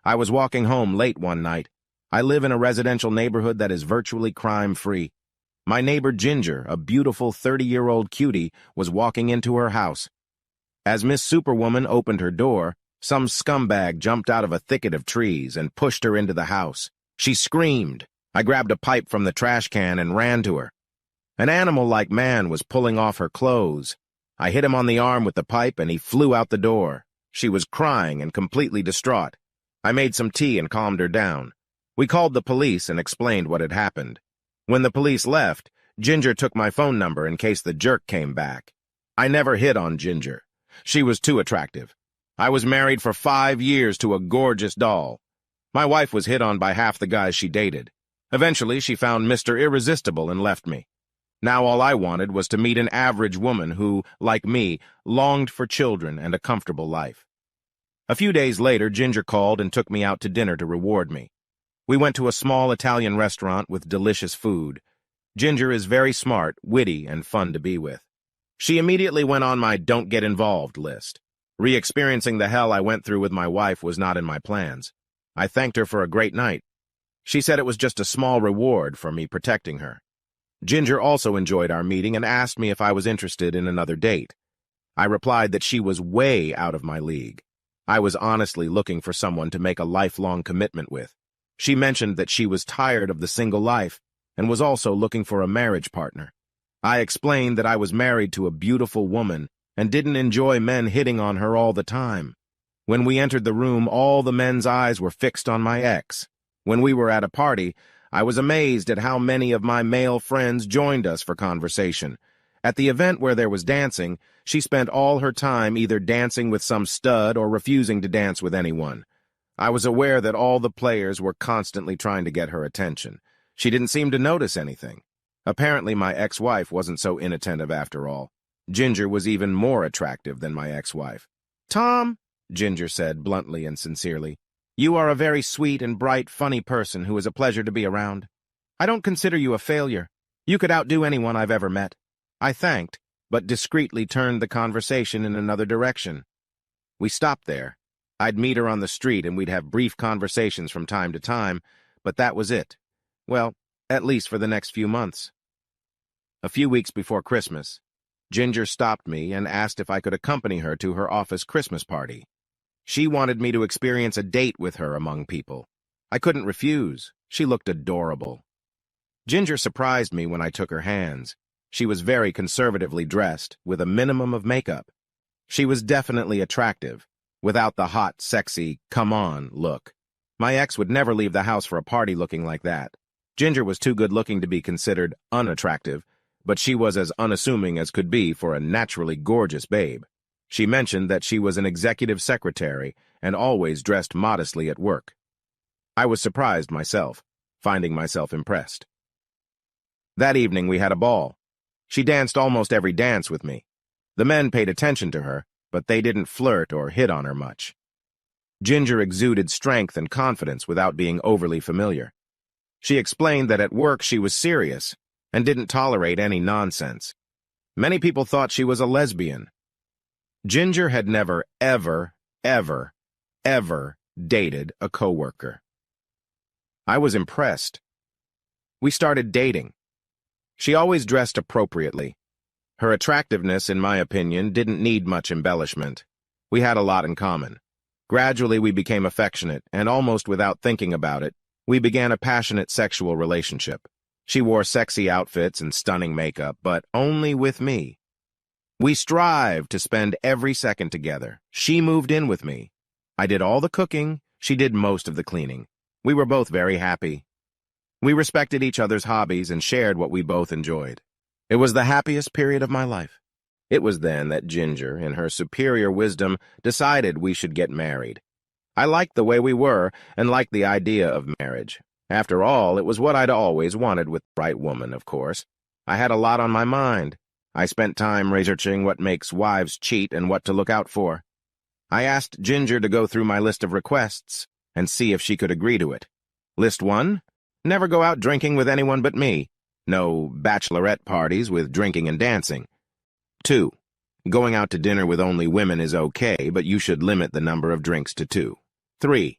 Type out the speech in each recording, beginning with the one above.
I was walking home late one night. I live in a residential neighborhood that is virtually crime-free. My neighbor Ginger, a beautiful 30-year-old cutie, was walking into her house. As Miss Superwoman opened her door, some scumbag jumped out of a thicket of trees and pushed her into the house. She screamed. I grabbed a pipe from the trash can and ran to her. An animal-like man was pulling off her clothes. I hit him on the arm with the pipe and he flew out the door. She was crying and completely distraught. I made some tea and calmed her down. We called the police and explained what had happened. When the police left, Ginger took my phone number in case the jerk came back. I never hit on Ginger. She was too attractive. I was married for 5 years to a gorgeous doll. My wife was hit on by half the guys she dated. Eventually, she found Mr. Irresistible and left me. Now all I wanted was to meet an average woman who, like me, longed for children and a comfortable life. A few days later, Ginger called and took me out to dinner to reward me. We went to a small Italian restaurant with delicious food. Ginger is very smart, witty, and fun to be with. She immediately went on my don't get involved list. Re-experiencing the hell I went through with my wife was not in my plans. I thanked her for a great night. She said it was just a small reward for me protecting her. Ginger also enjoyed our meeting and asked me if I was interested in another date. I replied that she was way out of my league. I was honestly looking for someone to make a lifelong commitment with. She mentioned that she was tired of the single life and was also looking for a marriage partner. I explained that I was married to a beautiful woman and didn't enjoy men hitting on her all the time. When we entered the room, all the men's eyes were fixed on my ex. When we were at a party, I was amazed at how many of my male friends joined us for conversation. At the event where there was dancing, she spent all her time either dancing with some stud or refusing to dance with anyone. I was aware that all the players were constantly trying to get her attention. She didn't seem to notice anything. Apparently, my ex-wife wasn't so inattentive after all. Ginger was even more attractive than my ex-wife. "Tom," Ginger said bluntly and sincerely, "you are a very sweet and bright, funny person who is a pleasure to be around. I don't consider you a failure. You could outdo anyone I've ever met." I thanked, but discreetly turned the conversation in another direction. We stopped there. I'd meet her on the street and we'd have brief conversations from time to time, but that was it. Well, at least for the next few months. A few weeks before Christmas, Ginger stopped me and asked if I could accompany her to her office Christmas party. She wanted me to experience a date with her among people. I couldn't refuse. She looked adorable. Ginger surprised me when I took her hands. She was very conservatively dressed, with a minimum of makeup. She was definitely attractive, without the hot, sexy, come-on look. My ex would never leave the house for a party looking like that. Ginger was too good-looking to be considered unattractive, but she was as unassuming as could be for a naturally gorgeous babe. She mentioned that she was an executive secretary and always dressed modestly at work. I was surprised myself, finding myself impressed. That evening we had a ball. She danced almost every dance with me. The men paid attention to her, but they didn't flirt or hit on her much. Ginger exuded strength and confidence without being overly familiar. She explained that at work she was serious and didn't tolerate any nonsense. Many people thought she was a lesbian. Ginger had never, ever, ever, ever dated a coworker. I was impressed. We started dating. She always dressed appropriately. Her attractiveness, in my opinion, didn't need much embellishment. We had a lot in common. Gradually, we became affectionate, and almost without thinking about it, we began a passionate sexual relationship. She wore sexy outfits and stunning makeup, but only with me. We strived to spend every second together. She moved in with me. I did all the cooking. She did most of the cleaning. We were both very happy. We respected each other's hobbies and shared what we both enjoyed. It was the happiest period of my life. It was then that Ginger, in her superior wisdom, decided we should get married. I liked the way we were and liked the idea of marriage. After all, it was what I'd always wanted with the right woman, of course. I had a lot on my mind. I spent time researching what makes wives cheat and what to look out for. I asked Ginger to go through my list of requests and see if she could agree to it. List 1, never go out drinking with anyone but me. No bachelorette parties with drinking and dancing. 2, going out to dinner with only women is okay, but you should limit the number of drinks to 2. 3,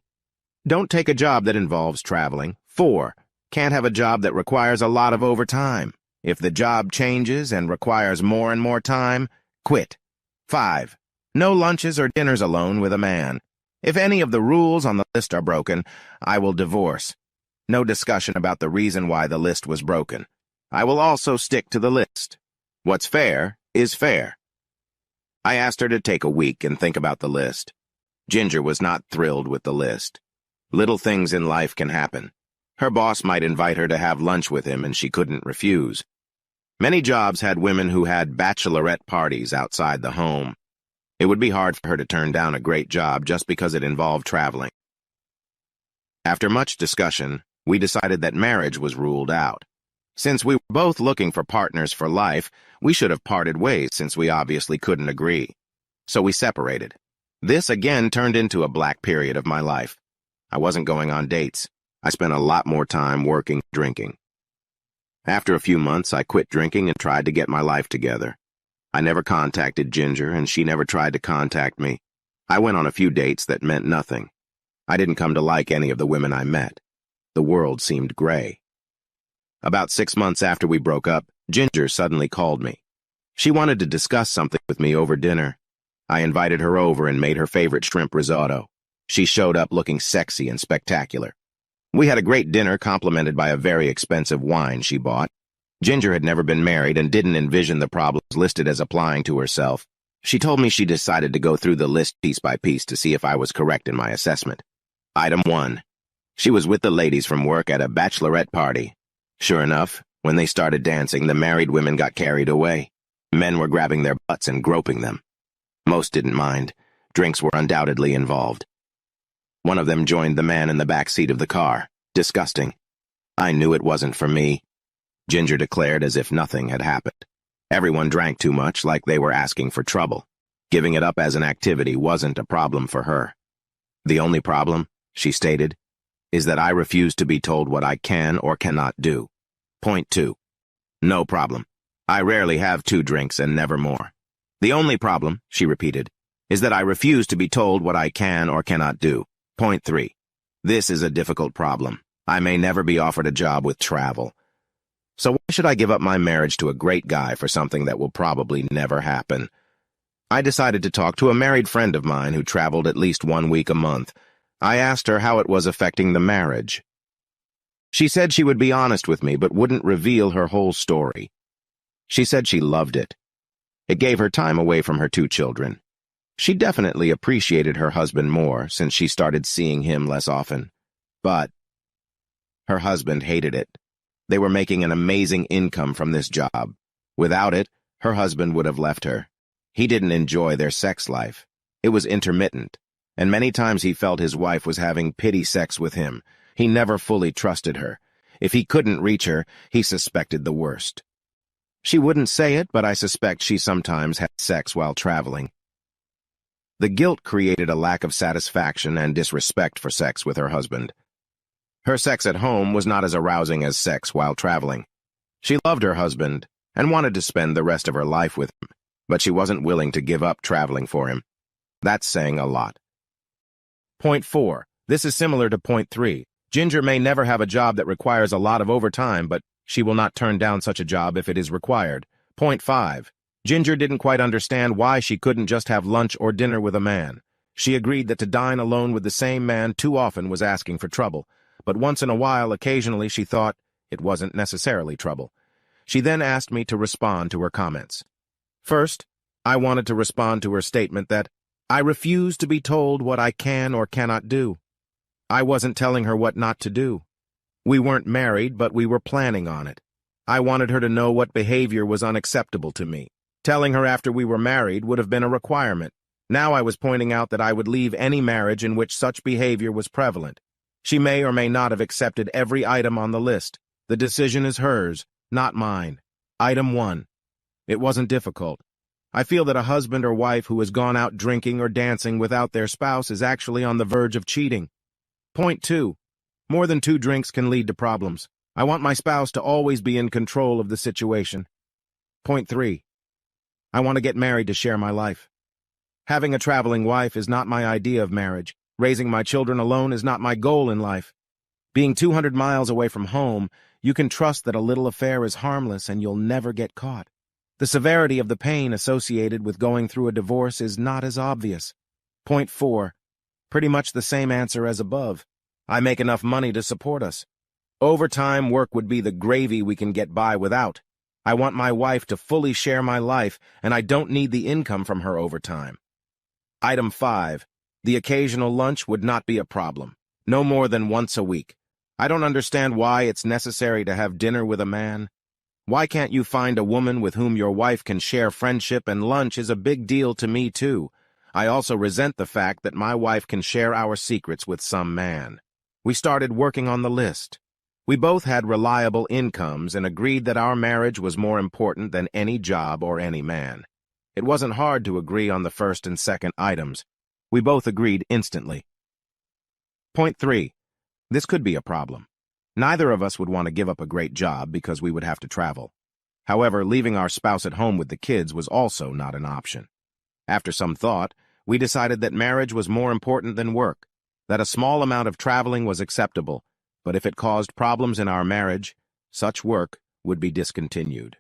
Don't take a job that involves traveling. 4. Can't have a job that requires a lot of overtime. If the job changes and requires more and more time, quit. 5. No lunches or dinners alone with a man. If any of the rules on the list are broken, I will divorce. No discussion about the reason why the list was broken. I will also stick to the list. What's fair is fair. I asked her to take a week and think about the list. Ginger was not thrilled with the list. Little things in life can happen. Her boss might invite her to have lunch with him and she couldn't refuse. Many jobs had women who had bachelorette parties outside the home. It would be hard for her to turn down a great job just because it involved traveling. After much discussion, we decided that marriage was ruled out. Since we were both looking for partners for life, we should have parted ways since we obviously couldn't agree. So we separated. This again turned into a black period of my life. I wasn't going on dates. I spent a lot more time working, drinking. After a few months, I quit drinking and tried to get my life together. I never contacted Ginger, and she never tried to contact me. I went on a few dates that meant nothing. I didn't come to like any of the women I met. The world seemed gray. About 6 months after we broke up, Ginger suddenly called me. She wanted to discuss something with me over dinner. I invited her over and made her favorite shrimp risotto. She showed up looking sexy and spectacular. We had a great dinner complimented by a very expensive wine she bought. Ginger had never been married and didn't envision the problems listed as applying to herself. She told me she decided to go through the list piece by piece to see if I was correct in my assessment. Item 1. She was with the ladies from work at a bachelorette party. Sure enough, when they started dancing, the married women got carried away. Men were grabbing their butts and groping them. Most didn't mind. Drinks were undoubtedly involved. One of them joined the man in the back seat of the car. Disgusting. I knew it wasn't for me. Ginger declared as if nothing had happened. Everyone drank too much, like they were asking for trouble. Giving it up as an activity wasn't a problem for her. The only problem, she stated, is that I refuse to be told what I can or cannot do. Point 2. No problem. I rarely have 2 drinks and never more. The only problem, she repeated, is that I refuse to be told what I can or cannot do. Point 3. This is a difficult problem. I may never be offered a job with travel. So why should I give up my marriage to a great guy for something that will probably never happen? I decided to talk to a married friend of mine who traveled at least 1 week a month. I asked her how it was affecting the marriage. She said she would be honest with me but wouldn't reveal her whole story. She said she loved it. It gave her time away from her 2 children. She definitely appreciated her husband more since she started seeing him less often. But her husband hated it. They were making an amazing income from this job. Without it, her husband would have left her. He didn't enjoy their sex life. It was intermittent, and many times he felt his wife was having pity sex with him. He never fully trusted her. If he couldn't reach her, he suspected the worst. She wouldn't say it, but I suspect she sometimes had sex while traveling. The guilt created a lack of satisfaction and disrespect for sex with her husband. Her sex at home was not as arousing as sex while traveling. She loved her husband and wanted to spend the rest of her life with him, but she wasn't willing to give up traveling for him. That's saying a lot. Point 4. This is similar to point 3. Ginger may never have a job that requires a lot of overtime, but she will not turn down such a job if it is required. Point 5. Ginger didn't quite understand why she couldn't just have lunch or dinner with a man. She agreed that to dine alone with the same man too often was asking for trouble, but once in a while, occasionally, she thought it wasn't necessarily trouble. She then asked me to respond to her comments. First, I wanted to respond to her statement that I refuse to be told what I can or cannot do. I wasn't telling her what not to do. We weren't married, but we were planning on it. I wanted her to know what behavior was unacceptable to me. Telling her after we were married would have been a requirement. Now I was pointing out that I would leave any marriage in which such behavior was prevalent. She may or may not have accepted every item on the list. The decision is hers, not mine. Item 1. It wasn't difficult. I feel that a husband or wife who has gone out drinking or dancing without their spouse is actually on the verge of cheating. Point 2. More than 2 drinks can lead to problems. I want my spouse to always be in control of the situation. Point 3. I want to get married to share my life. Having a traveling wife is not my idea of marriage. Raising my children alone is not my goal in life. Being 200 miles away from home, you can trust that a little affair is harmless and you'll never get caught. The severity of the pain associated with going through a divorce is not as obvious. Point 4. Pretty much the same answer as above. I make enough money to support us. Overtime work would be the gravy we can get by without. I want my wife to fully share my life, and I don't need the income from her overtime. Item 5. The occasional lunch would not be a problem. No more than once a week. I don't understand why it's necessary to have dinner with a man. Why can't you find a woman with whom your wife can share friendship, and lunch is a big deal to me too. I also resent the fact that my wife can share our secrets with some man. We started working on the list. We both had reliable incomes and agreed that our marriage was more important than any job or any man. It wasn't hard to agree on the first and second items. We both agreed instantly. Point 3. This could be a problem. Neither of us would want to give up a great job because we would have to travel. However, leaving our spouse at home with the kids was also not an option. After some thought, we decided that marriage was more important than work, that a small amount of traveling was acceptable, but if it caused problems in our marriage, such work would be discontinued.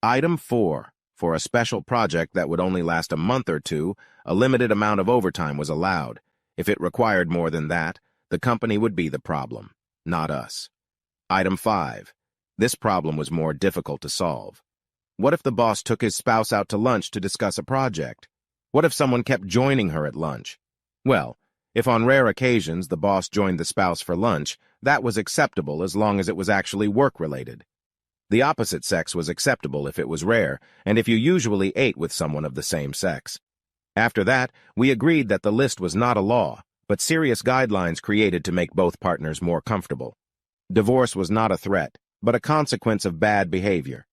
Item 4. For a special project that would only last a month or two, a limited amount of overtime was allowed. If it required more than that, the company would be the problem, not us. Item 5. This problem was more difficult to solve. What if the boss took his spouse out to lunch to discuss a project? What if someone kept joining her at lunch? Well, if on rare occasions the boss joined the spouse for lunch, that was acceptable as long as it was actually work-related. The opposite sex was acceptable if it was rare, and if you usually ate with someone of the same sex. After that, we agreed that the list was not a law, but serious guidelines created to make both partners more comfortable. Divorce was not a threat, but a consequence of bad behavior.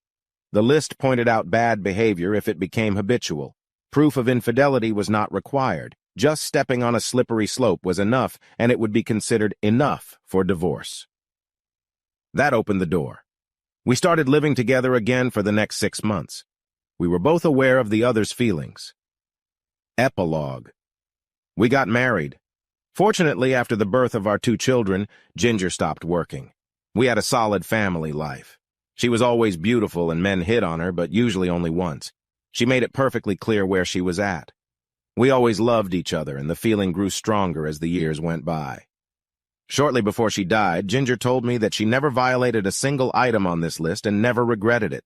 The list pointed out bad behavior if it became habitual. Proof of infidelity was not required. Just stepping on a slippery slope was enough, and it would be considered enough for divorce. That opened the door. We started living together again for the next 6 months. We were both aware of the other's feelings. Epilogue. We got married. Fortunately, after the birth of our 2 children, Ginger stopped working. We had a solid family life. She was always beautiful and men hit on her, but usually only once. She made it perfectly clear where she was at. We always loved each other, and the feeling grew stronger as the years went by. Shortly before she died, Ginger told me that she never violated a single item on this list and never regretted it.